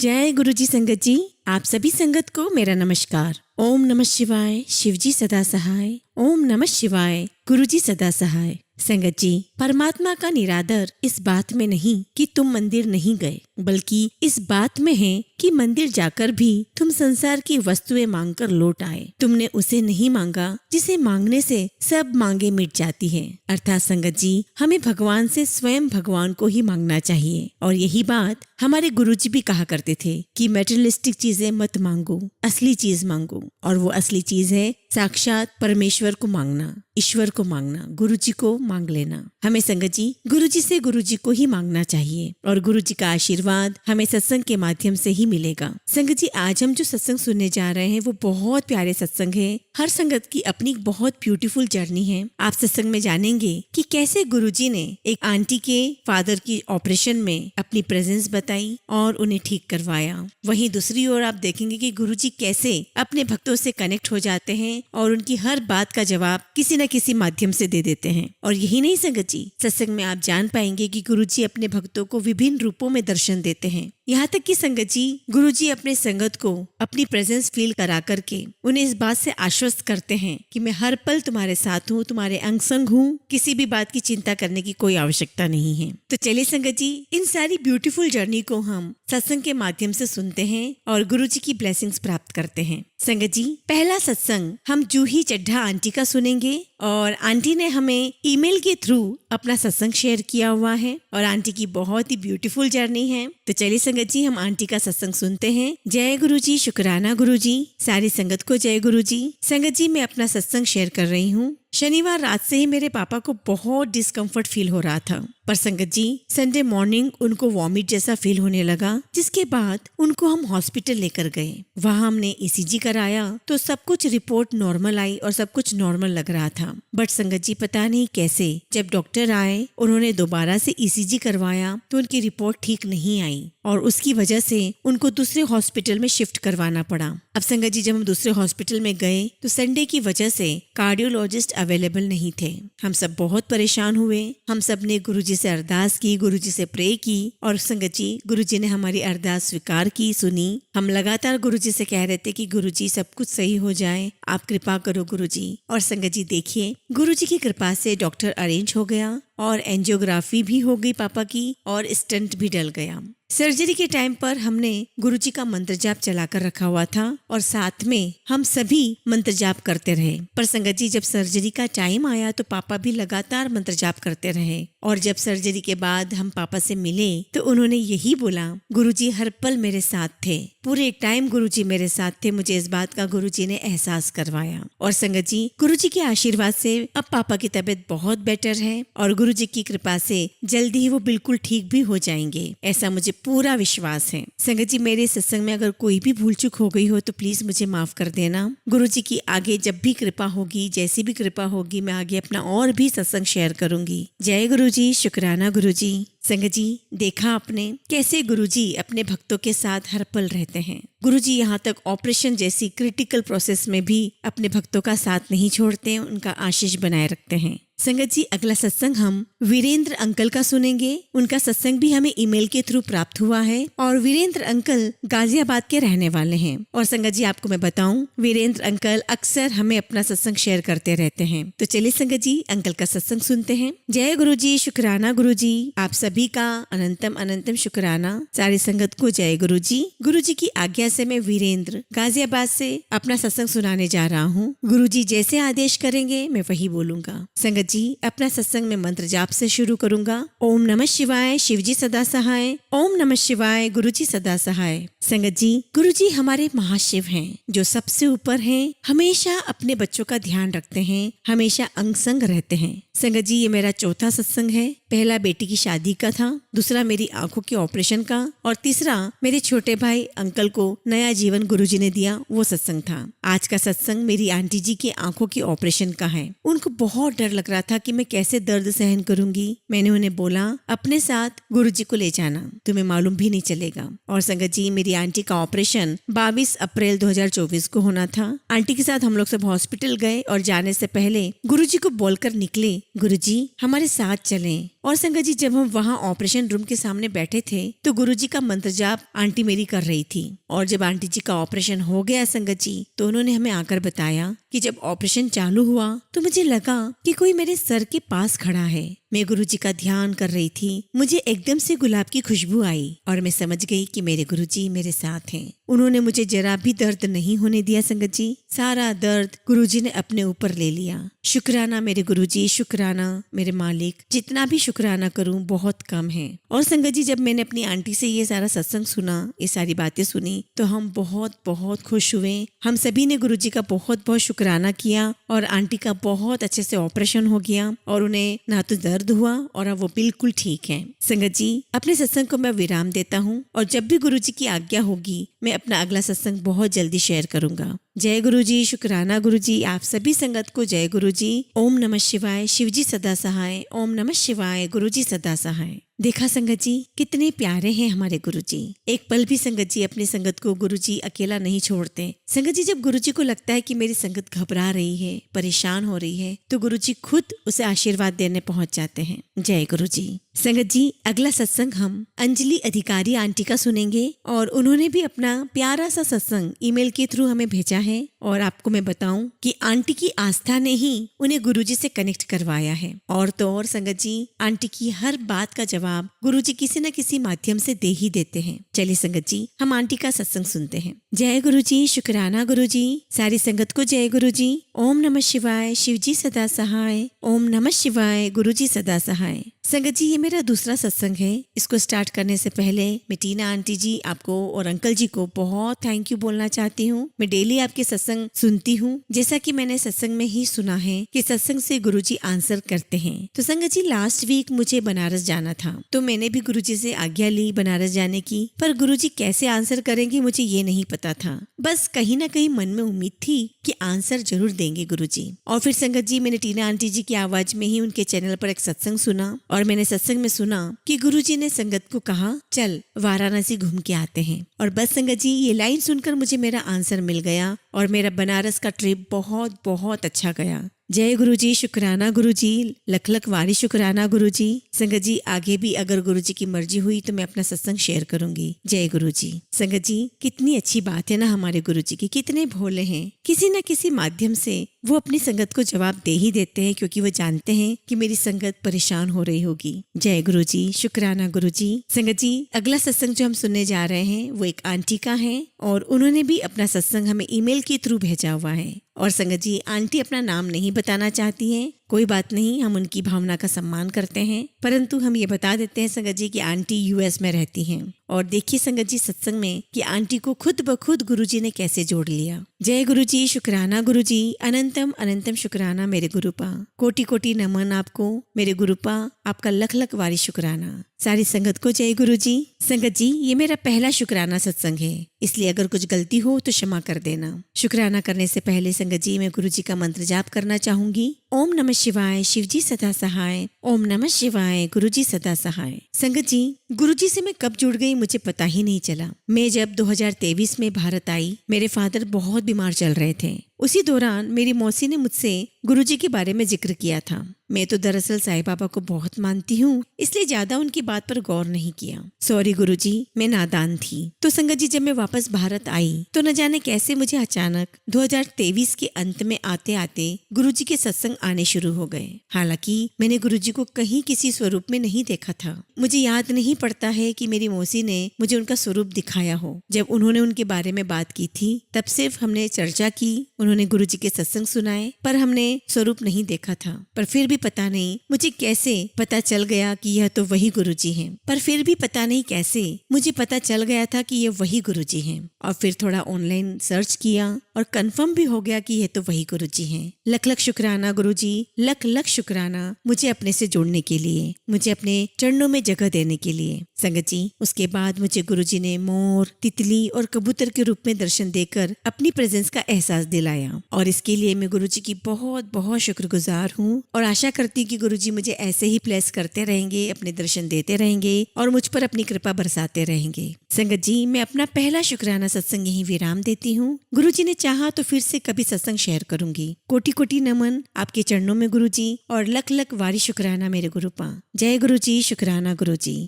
जय गुरुजी संगत जी। आप सभी संगत को मेरा नमस्कार। ओम नमः शिवाय, शिवजी सदा सहाय। ओम नमः शिवाय, गुरुजी सदा सहाय। संगत जी, परमात्मा का निरादर इस बात में नहीं कि तुम मंदिर नहीं गए, बल्कि इस बात में है कि मंदिर जाकर भी तुम संसार की वस्तुएं मांगकर लौट आए। तुमने उसे नहीं मांगा जिसे मांगने से सब मांगे मिट जाती है। अर्थात संगत जी, हमें भगवान से स्वयं भगवान को ही मांगना चाहिए। और यही बात हमारे गुरुजी भी कहा करते थे कि मटेरियलिस्टिक चीजें मत मांगो, असली चीज मांगो। और वो असली चीज है साक्षात परमेश्वर को मांगना, ईश्वर को मांगना, गुरुजी को मांग लेना। हमें संगत जी गुरुजी से गुरुजी को ही मांगना चाहिए और गुरुजी का आशीर्वाद हमें सत्संग के माध्यम से ही मिलेगा। संगत जी, आज हम जो सत्संग सुनने जा रहे हैं वो बहुत प्यारे सत्संग है। हर संगत की अपनी बहुत ब्यूटीफुल जर्नी है। आप सत्संग में जानेंगे कि कैसे गुरुजी ने एक आंटी के फादर की ऑपरेशन में अपनी प्रेजेंस बताई और उन्हें ठीक करवाया। वहीं दूसरी ओर आप देखेंगे कि गुरुजी कैसे अपने भक्तों से कनेक्ट हो जाते हैं और उनकी हर बात का जवाब किसी न किसी माध्यम से दे देते हैं। और यही नहीं संगत जी, सत्संग में आप जान पाएंगे कि गुरुजी अपने भक्तों को विभिन्न रूपों में दर्शन देते हैं। यहाँ तक कि संगत जी, गुरुजी अपने संगत को अपनी प्रेजेंस फील करा करके उन्हें इस बात से आश्वस्त करते हैं कि मैं हर पल तुम्हारे साथ हूँ, तुम्हारे अंग संग हूँ, किसी भी बात की चिंता करने की कोई आवश्यकता नहीं है। तो चलिए संगत जी, इन सारी ब्यूटीफुल जर्नी को हम सत्संग के माध्यम से सुनते हैं और गुरुजी की ब्लेसिंग्स प्राप्त करते हैं। संगत जी, पहला सत्संग हम जूही चड्ढा आंटी का सुनेंगे और आंटी ने हमें ईमेल के थ्रू अपना सत्संग शेयर किया हुआ है और आंटी की बहुत ही ब्यूटीफुल जर्नी है। तो चलिए संगत जी, हम आंटी का सत्संग सुनते हैं। जय गुरुजी, शुक्राना गुरुजी, सारी संगत को जय गुरुजी। संगत जी, मैं अपना सत्संग शेयर कर रही हूँ। शनिवार रात से ही मेरे पापा को बहुत डिस्कम्फर्ट फील हो रहा था, पर संगत जी संडे मॉर्निंग उनको वॉमिट जैसा फील होने लगा, जिसके बाद उनको हम हॉस्पिटल लेकर गए। वहाँ हमने ईसीजी कराया तो सब कुछ रिपोर्ट नॉर्मल आई और सब कुछ नॉर्मल लग रहा था। बट संगत जी पता नहीं कैसे जब डॉक्टर आए, उन्होंने दोबारा से ईसीजी करवाया तो उनकी रिपोर्ट ठीक नहीं आई और उसकी वजह से उनको दूसरे हॉस्पिटल में शिफ्ट करवाना पड़ा। अब संगत जी, जब हम दूसरे हॉस्पिटल में गए तो संडे की वजह से कार्डियोलॉजिस्ट अवेलेबल नहीं थे। हम सब बहुत परेशान हुए। हम सब ने गुरुजी से अरदास की, गुरुजी से प्रे की और संगत जी गुरुजी ने हमारी अरदास स्वीकार की, सुनी। हम लगातार गुरुजी से कह रहे थे कि गुरुजी सब कुछ सही हो जाए, आप कृपा करो गुरुजी। और संगत जी देखिए, गुरुजी की कृपा से डॉक्टर अरेंज हो गया और एंजियोग्राफी भी हो गई पापा की और स्टंट भी डल गया। सर्जरी के टाइम पर हमने गुरुजी का मंत्र जाप चलाकर रखा हुआ था और साथ में हम सभी मंत्र जाप करते रहे। पर संगत जी जब सर्जरी का टाइम आया तो पापा भी लगातार मंत्र जाप करते रहे और जब सर्जरी के बाद हम पापा से मिले तो उन्होंने यही बोला, गुरुजी हर पल मेरे साथ थे, पूरे टाइम गुरुजी मेरे साथ थे। मुझे इस बात का गुरुजी ने एहसास करवाया और संगत जी गुरुजी के आशीर्वाद से अब पापा की तबीयत बहुत बेटर है और गुरुजी की कृपा से जल्दी ही वो बिल्कुल ठीक भी हो जाएंगे, ऐसा मुझे पूरा विश्वास है। संगत जी, मेरे सत्संग में अगर कोई भी भूल चूक हो गई हो तो प्लीज मुझे माफ कर देना। गुरुजी की आगे जब भी कृपा होगी, जैसी भी कृपा होगी, मैं आगे अपना और भी सत्संग शेयर करूंगी। जय गुरुजी, शुक्राना गुरुजी। संगत जी, देखा आपने कैसे गुरुजी अपने भक्तों के साथ हर पल रहते हैं। गुरुजी यहाँ तक ऑपरेशन जैसी क्रिटिकल प्रोसेस में भी अपने भक्तों का साथ नहीं छोड़ते, उनका आशीष बनाए रखते हैं। संगत जी, अगला सत्संग हम वीरेंद्र अंकल का सुनेंगे। उनका सत्संग भी हमें ईमेल के थ्रू प्राप्त हुआ है और वीरेंद्र अंकल गाजियाबाद के रहने वाले हैं। और संगत जी आपको मैं बताऊं, वीरेंद्र अंकल अक्सर हमें अपना सत्संग शेयर करते रहते हैं। तो चलिए संगत जी अंकल का सत्संग सुनते हैं। जय गुरुजी, शुक्राना गुरुजी, आप सभी का अनंतम अनंतम शुक्राना। सारी संगत को जय गुरुजी। गुरुजी की आज्ञा से मैं वीरेंद्र गाजियाबाद से अपना सत्संग सुनाने जा रहा हूँ। गुरुजी जैसे आदेश करेंगे मैं वही बोलूंगा। संगत जी, अपना सत्संग में मंत्र जाप से शुरू करूंगा। ओम नमः शिवाय, शिवजी सदा सहाय। ओम नमः शिवाय, गुरुजी सदा सहाय। संगत जी, गुरुजी हमारे महाशिव हैं जो सबसे ऊपर हैं, हमेशा अपने बच्चों का ध्यान रखते हैं, हमेशा अंग संग रहते हैं। संगत जी, ये मेरा चौथा सत्संग है। पहला बेटी की शादी का था, दूसरा मेरी आंखों के ऑपरेशन का और तीसरा मेरे छोटे भाई अंकल को नया जीवन गुरुजी ने दिया, वो सत्संग था। आज का सत्संग मेरी आंटी जी की आंखों की ऑपरेशन का है। उनको बहुत डर लग रहा था कि मैं कैसे दर्द सहन करूंगी। मैंने उन्हें बोला, अपने साथ गुरुजी को ले जाना, तुम्हें मालूम भी नहीं चलेगा। और संगत जी, मेरी आंटी का ऑपरेशन 22 अप्रैल 2024 को होना था। आंटी के साथ हम लोग सब हॉस्पिटल गए और जाने से पहले गुरुजी को बोलकर निकले गुरुजी हमारे साथ चलें। और संगत जी जब हम वहाँ ऑपरेशन रूम के सामने बैठे थे तो गुरुजी का मंत्र जाप आंटी मेरी कर रही थी। और जब आंटी जी का ऑपरेशन हो गया संगत जी, तो उन्होंने हमें आकर बताया कि जब ऑपरेशन चालू हुआ तो मुझे लगा कि कोई मेरे सर के पास खड़ा है। मैं गुरुजी का ध्यान कर रही थी, मुझे एकदम से गुलाब की खुशबू आई और मैं समझ गई कि मेरे गुरुजी मेरे साथ हैं। उन्होंने मुझे जरा भी दर्द नहीं होने दिया संगत जी, सारा दर्द गुरुजी ने अपने ऊपर ले लिया। शुक्राना मेरे गुरुजी, शुक्राना मेरे मालिक, जितना भी शुक्राना करूं बहुत कम है। और संगत जी जब मैंने अपनी आंटी से ये सारा सत्संग सुना, ये सारी बातें सुनी, तो हम बहुत बहुत खुश हुए। हम सभी ने गुरुजी का बहुत बहुत शुक्राना किया और आंटी का बहुत अच्छे से ऑपरेशन हो गया और उन्हें ना तो दर्द हुआ और अब वो बिल्कुल ठीक है। संगत जी अपने सत्संग को मैं विराम देता हूँ और जब भी गुरुजी की आज्ञा होगी मैं अपना अगला सत्संग बहुत जल्दी शेयर करूंगा। जय गुरुजी, शुक्राना गुरुजी, आप सभी संगत को जय गुरुजी। ओम नमः शिवाय, शिवजी सदा सहाय। ओम नमः शिवाय, गुरुजी सदा सहाय। देखा संगत जी कितने प्यारे हैं हमारे गुरुजी। एक पल भी संगत जी अपनी संगत को गुरुजी अकेला नहीं छोड़ते। संगत जी जब गुरुजी को लगता है कि मेरी संगत घबरा रही है, परेशान हो रही है, तो गुरुजी खुद उसे आशीर्वाद देने पहुंच जाते हैं। जय गुरुजी। संगत जी अगला सत्संग हम अंजलि अधिकारी आंटी का सुनेंगे और उन्होंने भी अपना प्यारा सा सत्संग ईमेल के थ्रू हमें भेजा है। और आपको मैं बताऊं कि आंटी की आस्था ने ही उन्हें गुरुजी से कनेक्ट करवाया है। और तो और संगत जी आंटी की हर बात का जवाब गुरुजी किसी न किसी माध्यम से दे ही देते हैं। चलिए संगत जी हम आंटी का सत्संग सुनते हैं। जय गुरुजी, शुक्राना गुरुजी, सारी संगत को जय गुरुजी। ओम नमः शिवाय, शिवजी सदा सहाय। ओम नमः शिवाय, गुरुजी सदा सहाय। संगत जी ये मेरा दूसरा सत्संग है। इसको स्टार्ट करने से पहले मैं टीना आंटी जी आपको और अंकल जी को बहुत थैंक यू बोलना चाहती हूँ। मैं डेली आपके सत्संग सुनती हूँ। जैसा कि मैंने सत्संग में ही सुना है कि सत्संग से गुरुजी आंसर करते हैं। तो संगत जी लास्ट वीक मुझे बनारस जाना था, तो मैंने भी गुरुजी से आज्ञा ली बनारस जाने की, पर गुरुजी कैसे आंसर करेंगे मुझे ये नहीं पता था। बस कहीं ना कहीं मन में उम्मीद थी कि आंसर जरूर देंगे गुरुजी। और फिर संगत जी मैंने टीना आंटी जी की आवाज में ही उनके चैनल पर एक सत्संग सुना और मैंने सत्संग में सुना कि गुरुजी ने संगत को कहा चल वाराणसी घूम के आते हैं। और बस संगत जी ये लाइन सुनकर मुझे मेरा आंसर मिल गया और मेरा बनारस का ट्रिप बहुत बहुत अच्छा गया। जय गुरुजी, शुक्राना गुरुजी, लख लख वारी शुक्राना गुरुजी। संगत जी आगे भी अगर गुरुजी की मर्जी हुई तो मैं अपना सत्संग शेयर करूंगी। जय गुरुजी। संगत जी कितनी अच्छी बात है ना हमारे गुरुजी की, कितने भोले हैं। किसी न किसी माध्यम से वो अपनी संगत को जवाब दे ही देते हैं क्योंकि वो जानते हैं कि मेरी संगत परेशान हो रही होगी। जय गुरुजी, शुक्राना गुरुजी। संगत जी अगला सत्संग जो हम सुनने जा रहे हैं वो एक आंटी का है और उन्होंने भी अपना सत्संग हमें ईमेल के थ्रू भेजा हुआ है। और संगत जी आंटी अपना नाम नहीं बताना चाहती हैं, कोई बात नहीं, हम उनकी भावना का सम्मान करते हैं, परंतु हम ये बता देते हैं संगत जी कि आंटी यूएस में रहती हैं। और देखिए संगत जी सत्संग में कि आंटी को खुद ब खुद गुरुजी ने कैसे जोड़ लिया। जय गुरुजी, शुक्राना गुरुजी, अनंतम अनंतम शुक्राना मेरे गुरुपा, कोटि कोटि नमन आपको मेरे गुरुपा, आपका लख लख वारी शुक्राना। सारी संगत को जय गुरुजी। संगत जी ये मेरा पहला शुक्राना सत्संग है, इसलिए अगर कुछ गलती हो तो क्षमा कर देना। शुक्राना करने से पहले संगत जी मैं गुरुजी का मंत्र जाप करना चाहूंगी। ओम नमः शिवाय, शिवजी सदा सहाय। ओम नमः शिवाय, गुरुजी सदा सहाय। संगत जी गुरुजी से मैं कब जुड़ गई मुझे पता ही नहीं चला। मैं जब 2023 में भारत आई, मेरे फादर बहुत बीमार चल रहे थे। उसी दौरान मेरी मौसी ने मुझसे गुरुजी के बारे में जिक्र किया था। मैं तो दरअसल साईं बाबा को बहुत मानती हूँ, इसलिए ज्यादा उनकी बात पर गौर नहीं किया। सॉरी गुरुजी, मैं नादान थी। तो संगत जी जब मैं वापस भारत आई तो न जाने कैसे मुझे अचानक 2023 के अंत में आते आते गुरुजी के सत्संग आने शुरू हो गए। हालांकि मैंने गुरुजी को कहीं किसी स्वरूप में नहीं देखा था। मुझे याद नहीं पड़ता है कि मेरी मौसी ने मुझे उनका स्वरूप दिखाया हो। जब उन्होंने उनके बारे में बात की थी तब सिर्फ हमने चर्चा की, उन्होंने गुरुजी के सत्संग सुनाए, पर हमने स्वरूप नहीं देखा था। पर फिर भी पता नहीं मुझे कैसे पता चल गया कि यह तो वही गुरुजी हैं। पर फिर भी पता नहीं कैसे मुझे पता चल गया था कि यह वही गुरुजी हैं। और फिर थोड़ा ऑनलाइन सर्च किया और कंफर्म भी हो गया कि यह तो वही गुरुजी हैं। लख लख शुक्राना गुरुजी, लख लख शुक्राना मुझे अपने से जोड़ने के लिए, मुझे अपने चरणों में जगह देने के लिए। संगत जी, उसके बाद मुझे गुरुजी ने मोर, तितली और कबूतर के रूप में दर्शन देकर अपनी प्रेजेंस का एहसास दिलाया और इसके लिए मैं गुरुजी की बहुत बहुत शुक्रगुजार हूँ और आशा करती हूँ कि गुरुजी मुझे ऐसे ही ब्लेस करते रहेंगे, अपने दर्शन देते रहेंगे और मुझ पर अपनी कृपा बरसाते रहेंगे। संगत जी, मैं अपना पहला शुक्राना सत्संग यहीं विराम देती हूँ। गुरुजी ने चाहा तो फिर से कभी सत्संग शेयर करूंगी। कोटि कोटि नमन आपके चरणों में गुरुजी और लख लख वारी शुक्राना मेरे गुरुपा। जय गुरुजी, शुक्राना गुरुजी।